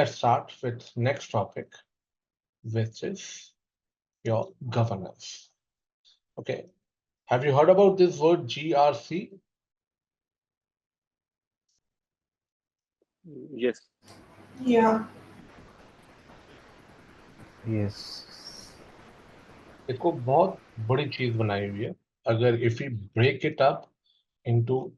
let's start with next topic, which is your governance. Okay. Have you heard about this word GRC? Yes. Yeah. Yes. इसको बहुत बड़ी चीज बनाई हुई है. अगर if we break it up into,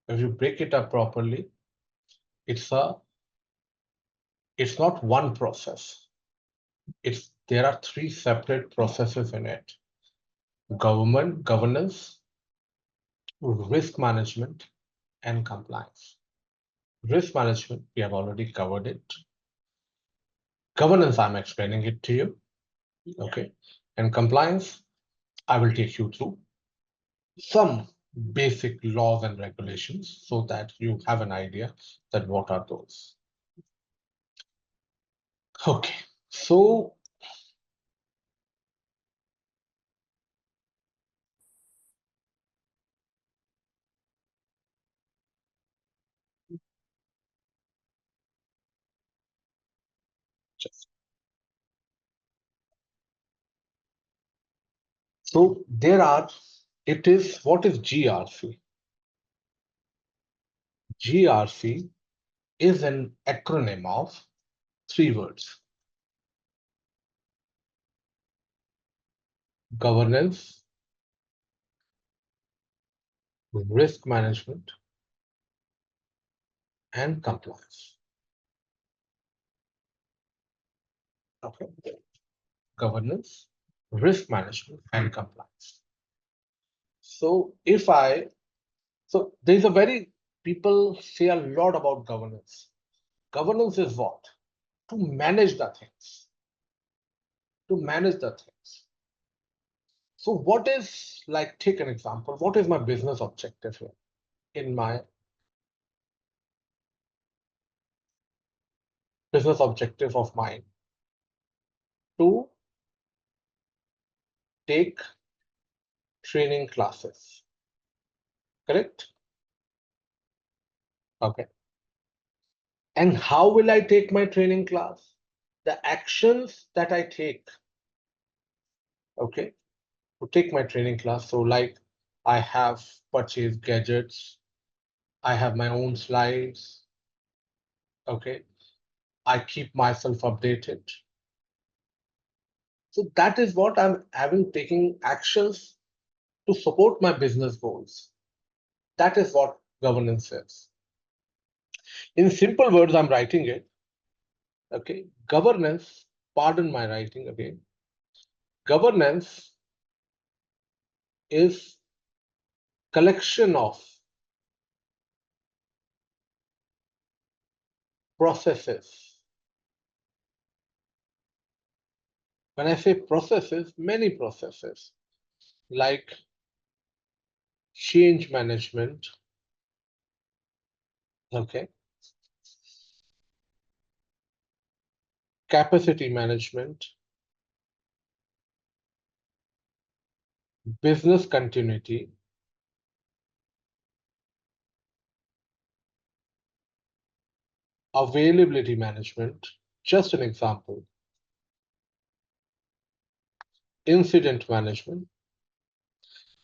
if you break it up properly, it's not one process. There are three separate processes in it: governance, risk management, and compliance. Risk management, we have already covered it. Governance, I'm explaining it to you. Okay. And compliance, I will take you through some basic laws and regulations so that you have an idea that what are those. Okay. So there are, what is GRC? GRC is an acronym of three words: governance, risk management, and compliance. Okay. Governance, risk management, and compliance. So there's a very, people say a lot about governance. Governance is what? To manage the things. To manage the things. So what is, like, take an example. What is my business objective here in my business objective of mine? To take training classes. Correct? Okay. And how will I take my training class? The actions that I take, okay, to take my training class. So like I have purchased gadgets, I have my own slides, okay, I keep myself updated. So that is what I'm having, taking actions to support my business goals. That is what governance is. In simple words, I'm writing it. Okay, governance, pardon my writing again. Governance is collection of processes. When I say processes, many processes like change management, okay, capacity management, business continuity, availability management, just an example, incident management.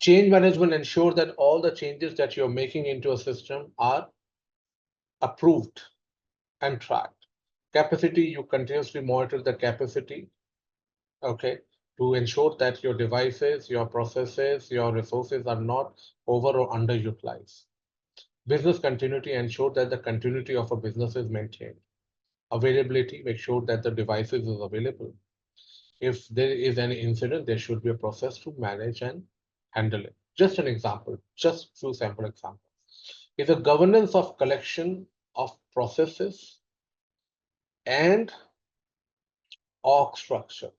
Change management ensure that all the changes that you're making into a system are approved and tracked. Capacity, you continuously monitor the capacity, okay, to ensure that your devices, your processes, your resources are not over or underutilized. Business continuity, ensure that the continuity of a business is maintained. Availability, make sure that the devices is available. If there is any incident, there should be a process to manage and handle it. Just an example, just few sample examples. Is a governance of collection of processes and org structure.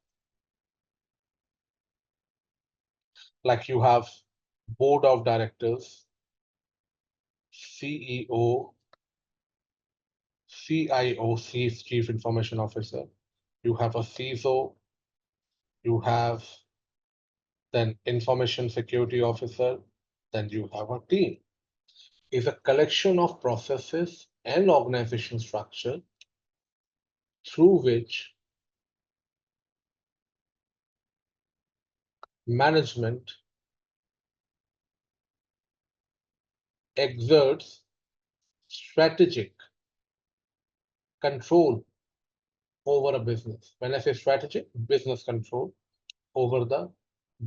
Like you have board of directors, CEO, CIO, Chief Information Officer. You have a CISO. You have then Information Security Officer. Then you have a team. Is a collection of processes and organization structure through which management exerts strategic control over a business. When I say strategic, business control over the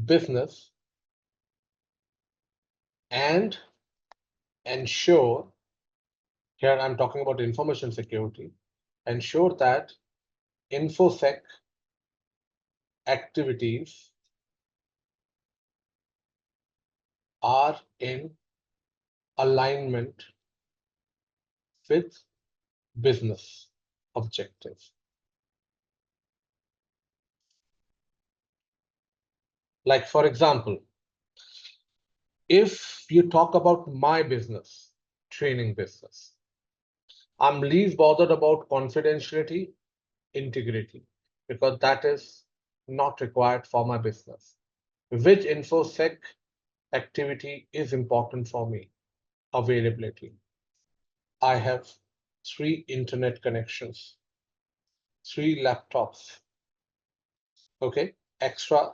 business and ensure, here I'm talking about information security, ensure that InfoSec activities are in alignment with business objectives. Like, for example, if you talk about my business, training business, I'm least bothered about confidentiality, integrity, because that is not required for my business. Which InfoSec activity is important for me? Availability. I have 3 internet connections, 3 laptops, okay, extra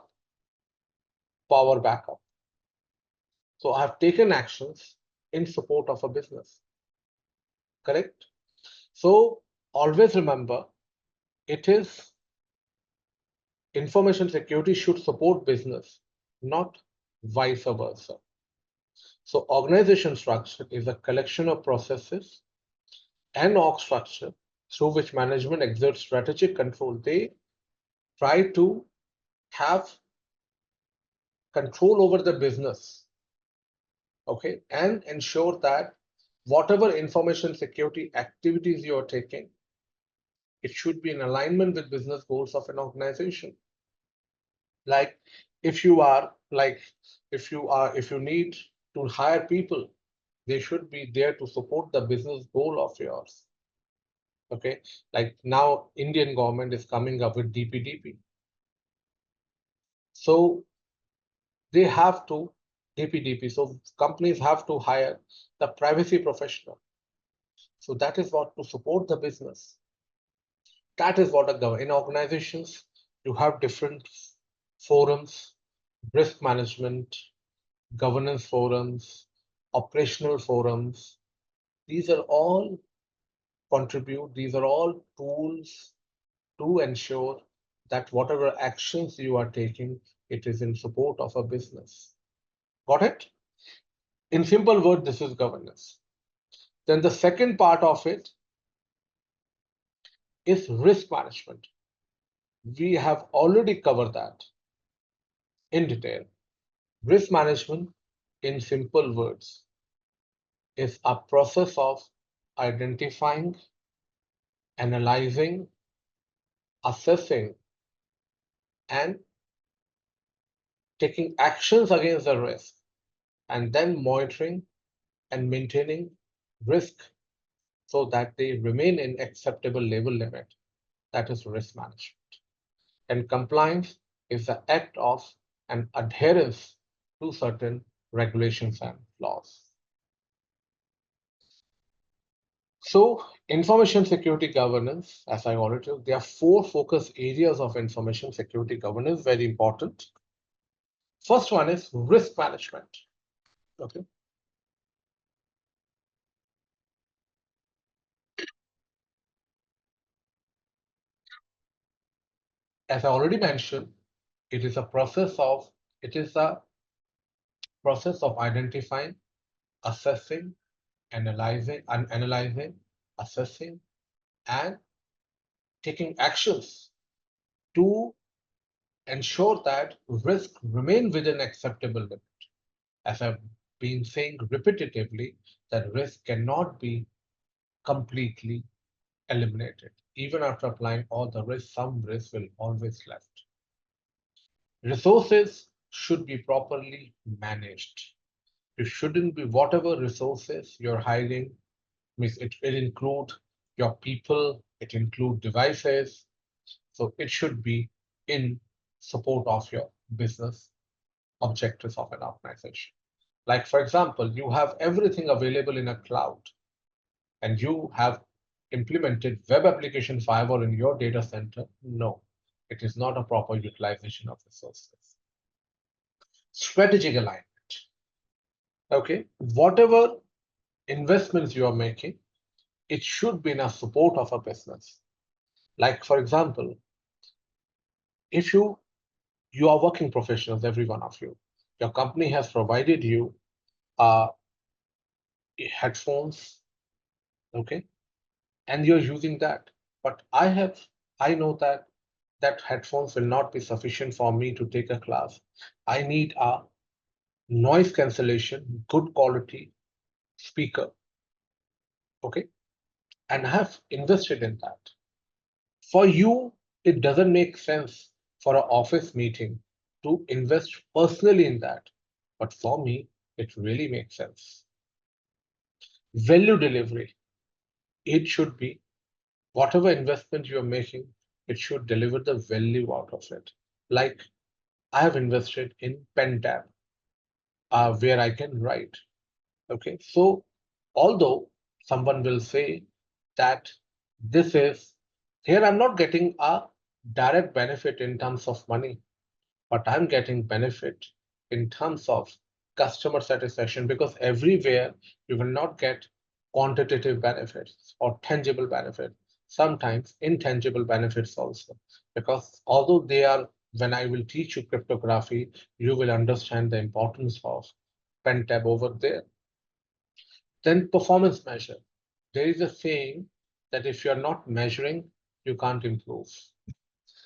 power backup. So I have taken actions in support of a business, correct? So always remember, it is information security should support business, not vice versa. So organization structure is a collection of processes and org structure through which management exerts strategic control. They try to have control over the business, okay, and ensure that whatever information security activities you are taking, it should be in alignment with business goals of an organization. Like if you need to hire people, they should be there to support the business goal of yours. Okay, like now Indian government is coming up with DPDP. So they have to DPDP. So companies have to hire the privacy professional. So that is what to support the business. That is what in organizations you have different forums, risk management, governance forums, operational forums. These are all these are all tools to ensure that whatever actions you are taking, it is in support of a business. Got it? In simple words, this is governance. Then the second part of it is risk management. We have already covered that in detail. Risk management, in simple words, is a process of identifying, analyzing, assessing, and taking actions against the risk, and then monitoring and maintaining risk so that they remain in acceptable level limit. That is risk management. And compliance is the act of an adherence to certain regulations and laws. So information security governance, as I already told, there are 4 focus areas of information security governance, very important. First one is risk management. Okay. As I already mentioned, it is a process of identifying, assessing, analyzing, assessing, and taking actions to ensure that risk remain within acceptable limit. As I've been saying repetitively, that risk cannot be completely eliminated. Even after applying all the risk, some risk will always left. Resources should be properly managed. It shouldn't be whatever resources you're hiring, means it will include your people, it include devices. So it should be in support of your business objectives of an organization. Like, for example, you have everything available in a cloud and you have implemented web application firewall in your data center? No, it is not a proper utilization of resources. Strategic alignment. Okay, whatever investments you are making, it should be in a support of a business. Like, for example, if you are working professionals, every one of you, your company has provided you headphones, okay, and you're using that. But I know that headphones will not be sufficient for me to take a class. I need a noise cancellation, good quality speaker, okay, and I have invested in that. For you, it doesn't make sense for an office meeting to invest personally in that. But for me, it really makes sense. Value delivery. It should be whatever investment you're making, it should deliver the value out of it. Like I have invested in pen tab, where I can write. Okay, so although someone will say that this is here, I'm not getting a direct benefit in terms of money, but I'm getting benefit in terms of customer satisfaction, because everywhere you will not get quantitative benefits or tangible benefits, sometimes intangible benefits also, because although they are, when I will teach you cryptography, you will understand the importance of pen tab over there. Then performance measure. There is a saying that if you're not measuring, you can't improve.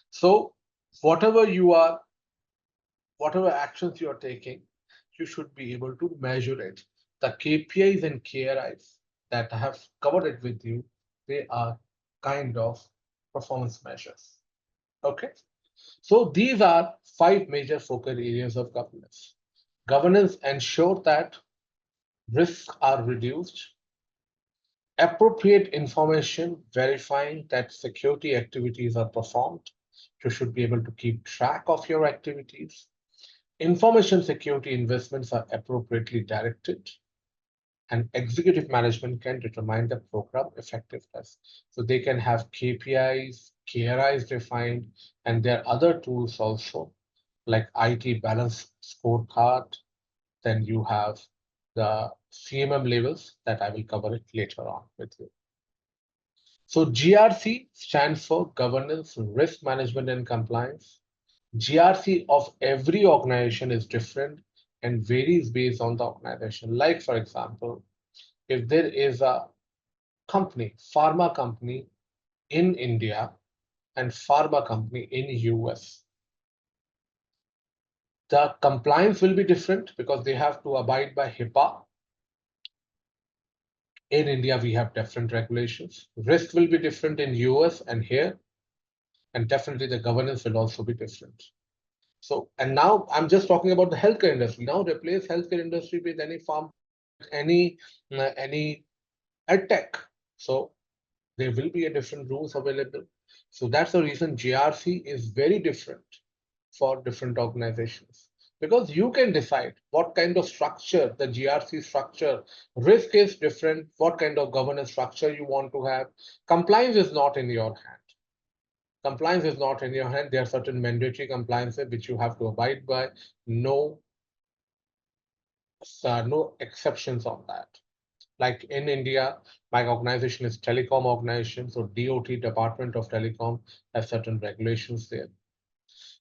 So whatever you are, whatever actions you are taking, you should be able to measure it. The KPIs and KRIs that I have covered it with you, they are kind of performance measures. Okay. So these are 5 major focal areas of governance. Governance ensure that risks are reduced, appropriate information verifying that security activities are performed. You should be able to keep track of your activities. Information security investments are appropriately directed, and executive management can determine the program effectiveness. So they can have KPIs, KRIs defined, and there are other tools also like IT balance scorecard. Then you have the CMM levels that I will cover it later on with you. So GRC stands for governance, risk management, and compliance. GRC of every organization is different and varies based on the organization. Like, for example, if there is a company, pharma company in India and pharma company in US, the compliance will be different because they have to abide by HIPAA. In India, we have different regulations. Risk will be different in US and here, and definitely the governance will also be different. So, and now I'm just talking about the healthcare industry. Now replace healthcare industry with any farm, any ed tech. So there will be a different rules available. So that's the reason GRC is very different for different organizations, because you can decide what kind of structure the GRC structure. Risk is different, what kind of governance structure you want to have. Compliance is not in your hand. Compliance is not in your hand. There are certain mandatory compliances which you have to abide by. No, no exceptions on that. Like in India, my organization is telecom organization, so DOT, Department of Telecom, has certain regulations there.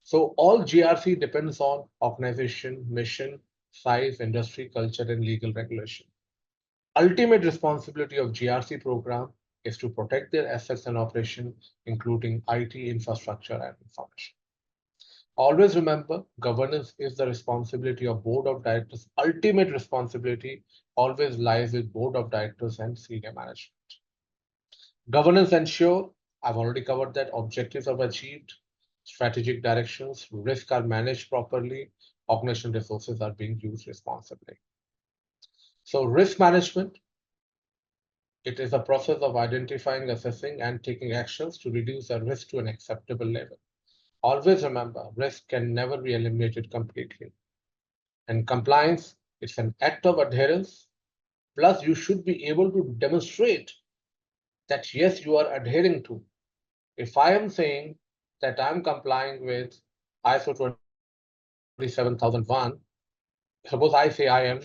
So all GRC depends on organization, mission, size, industry, culture, and legal regulation. Ultimate responsibility of GRC program is to protect their assets and operation, including IT infrastructure and information. Always remember, governance is the responsibility of board of directors. Ultimate responsibility always lies with board of directors and senior management. Governance ensure, I've already covered that, objectives are achieved, strategic directions, risk are managed properly, organizational resources are being used responsibly. So risk management, it is a process of identifying, assessing, and taking actions to reduce the risk to an acceptable level. Always remember, risk can never be eliminated completely. And compliance, it's an act of adherence. Plus, you should be able to demonstrate that yes, you are adhering to. If I am saying that I'm complying with ISO 27001, suppose I say I am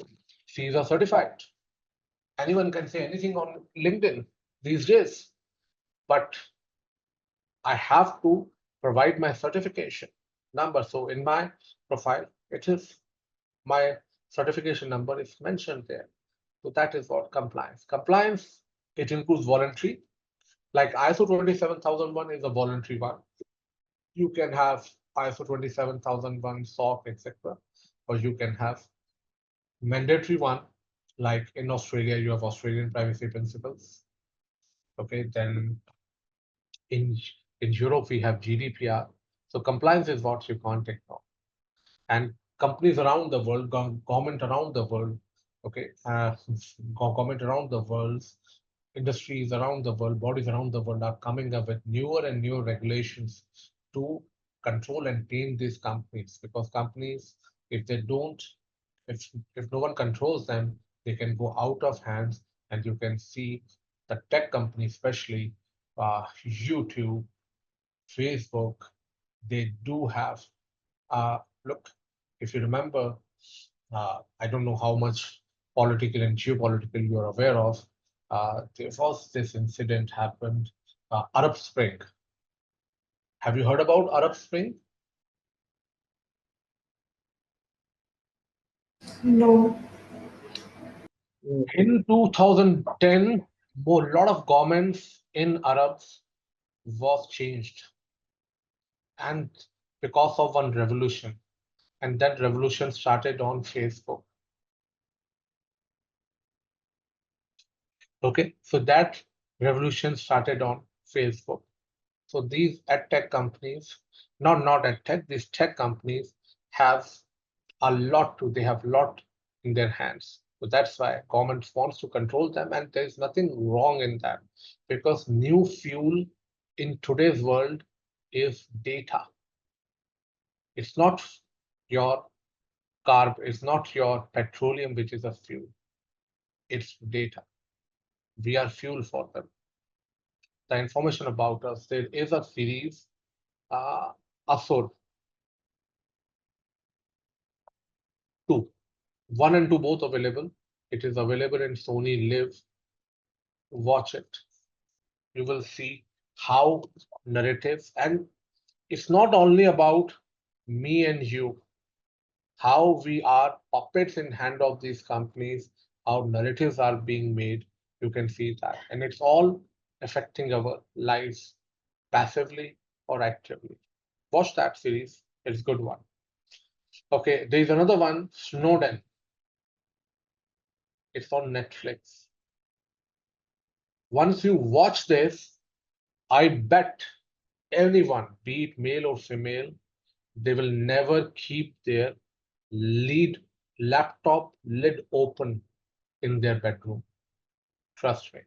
CISA certified. Anyone can say anything on LinkedIn these days, but I have to provide my certification number. So in my profile, it is my certification number is mentioned there. So that is what compliance. Compliance, it includes voluntary, like ISO 27001 is a voluntary one. You can have ISO 27001 SOC, etc. Or you can have mandatory one, like in Australia, you have Australian privacy principles. Okay, then in in Europe we have GDPR. So compliance is what you can't ignore. And companies around the world, government around the world, okay, government around the world, industries around the world, bodies around the world are coming up with newer and newer regulations to control and tame these companies. Because companies, if they don't, if no one controls them, they can go out of hands, and you can see the tech companies, especially YouTube, Facebook, they do have look, if you remember, I don't know how much political and geopolitical you are aware of. There was this incident happened, Arab Spring. Have you heard about Arab Spring? No. In 2010, a lot of governments in Arabs was changed, and because of one revolution, and that revolution started on Facebook. Okay, so that revolution started on Facebook. So these tech companies, not tech, these tech companies have a lot to, they have a lot in their hands. So that's why government wants to control them, and there's nothing wrong in that, because new fuel in today's world is data. It's not your it's not your petroleum, which is a fuel. It's data. We are fuel for them. The information about us, there is a series, Asur 2. 1 and 2 both available. It is available in Sony Live. Watch it. You will see how narratives, and it's not only about me and you, how we are puppets in hand of these companies, how narratives are being made. You can see that. And it's all affecting our lives passively or actively. Watch that series. It's a good one. Okay, there's another one, Snowden. It's on Netflix. Once you watch this, I bet anyone, be it male or female, they will never keep their lead laptop lid open in their bedroom. Trust me.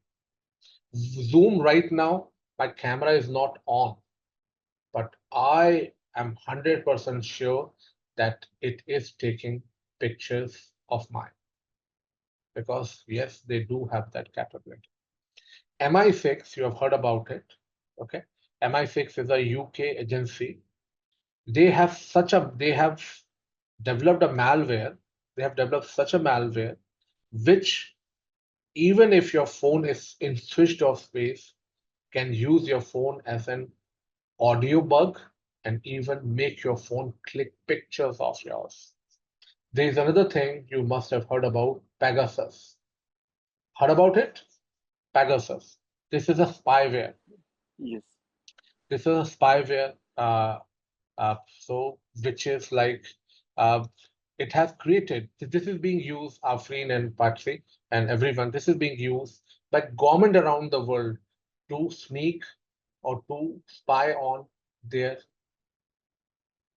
Zoom right now, my camera is not on, but I am 100% sure that it is taking pictures of mine, because yes, they do have that capability. MI6, you have heard about it. Okay. MI6 is a UK agency. They have developed a malware. They have developed such a malware which, even if your phone is in switched off space, can use your phone as an audio bug and even make your phone click pictures of yours. There is another thing you must have heard about, Pegasus. Heard about it? Pegasus. This is a spyware. Yes. This is a spyware. So which is like, uh, it has created, this is being used, Afreen and Patri and everyone, this is being used by government around the world to sneak or to spy on their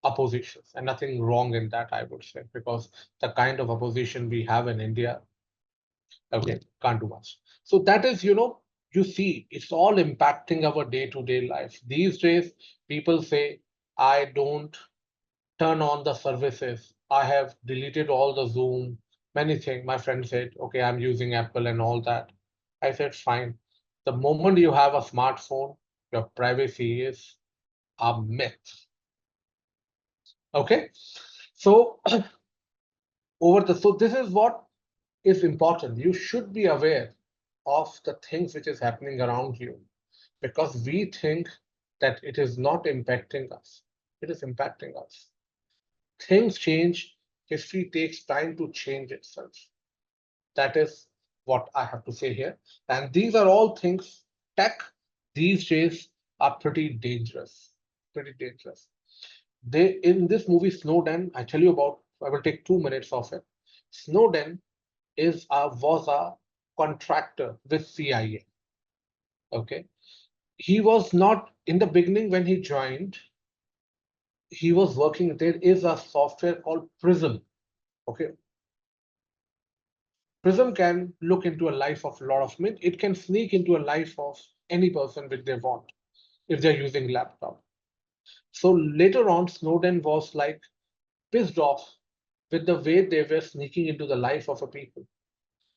oppositions. And nothing wrong in that, I would say, because the kind of opposition we have in India, okay, can't do much. So that is, you see, it's all impacting our day-to-day life. These days, people say, I don't turn on the services. I have deleted all the Zoom, many things. My friend said, okay, I'm using Apple and all that. I said, fine. The moment you have a smartphone, your privacy is a myth. Okay, so so this is what is important. You should be aware of the things which is happening around you, because we think that it is not impacting us. It is impacting us. Things change. History takes time to change itself. That is what I have to say here. And these are all things, tech these days are pretty dangerous. Pretty dangerous. They in this movie Snowden, I tell you about, I will take 2 minutes of it. Snowden was a contractor with CIA. Okay. He was not in the beginning when he joined, he was working. There is a software called Prism. Okay. Prism can look into a life of a lot of men. It can sneak into a life of any person which they want if they're using laptop. So later on, Snowden was like pissed off with the way they were sneaking into the life of a people.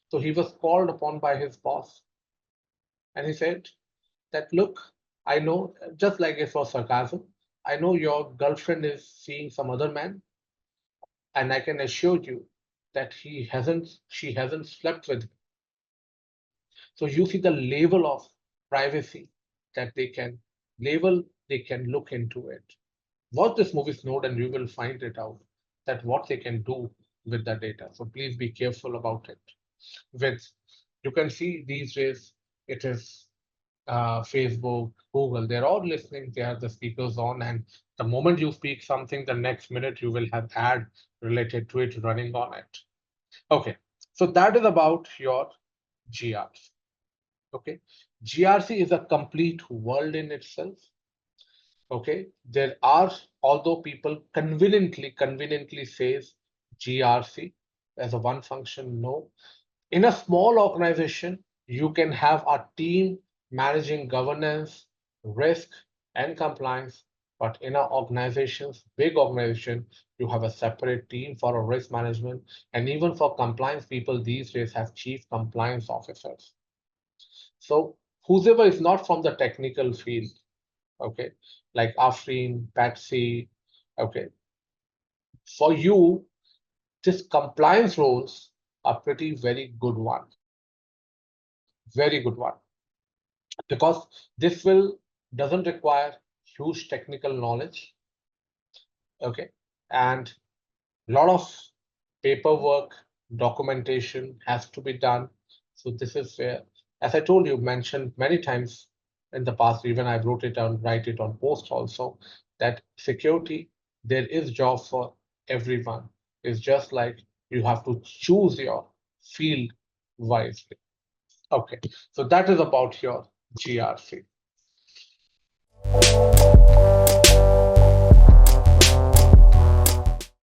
So he was called upon by his boss, and he said that, look, I know, just like it was sarcasm, I know your girlfriend is seeing some other man, and I can assure you that she hasn't slept with him. So you see the level of privacy that they can look into it. Watch this movie Snowden, and you will find it out that what they can do with the data. So please be careful about it. With You can see these days it is Facebook, Google, they're all listening. They have the speakers on, and the moment you speak something, the next minute you will have ad related to it running on it. Okay, so that is about your GRC. Okay, GRC is a complete world in itself. Okay, there are, although people conveniently says GRC as a one function, no. In a small organization, you can have a team managing governance, risk, and compliance. But in an organization's big organization, you have a separate team for a risk management, and even for compliance, people these days have chief compliance officers. So whoever is not from the technical field, okay, like Afrin, Patsy, okay, for you, this compliance roles are pretty very good one, very good one, because this will doesn't require huge technical knowledge, okay, and a lot of paperwork, documentation has to be done. So this is where, as I told you, mentioned many times in the past, even I wrote it down, write it on post also, that security, there is job for everyone. It's just like you have to choose your field wisely. Okay, so that is about your GRC.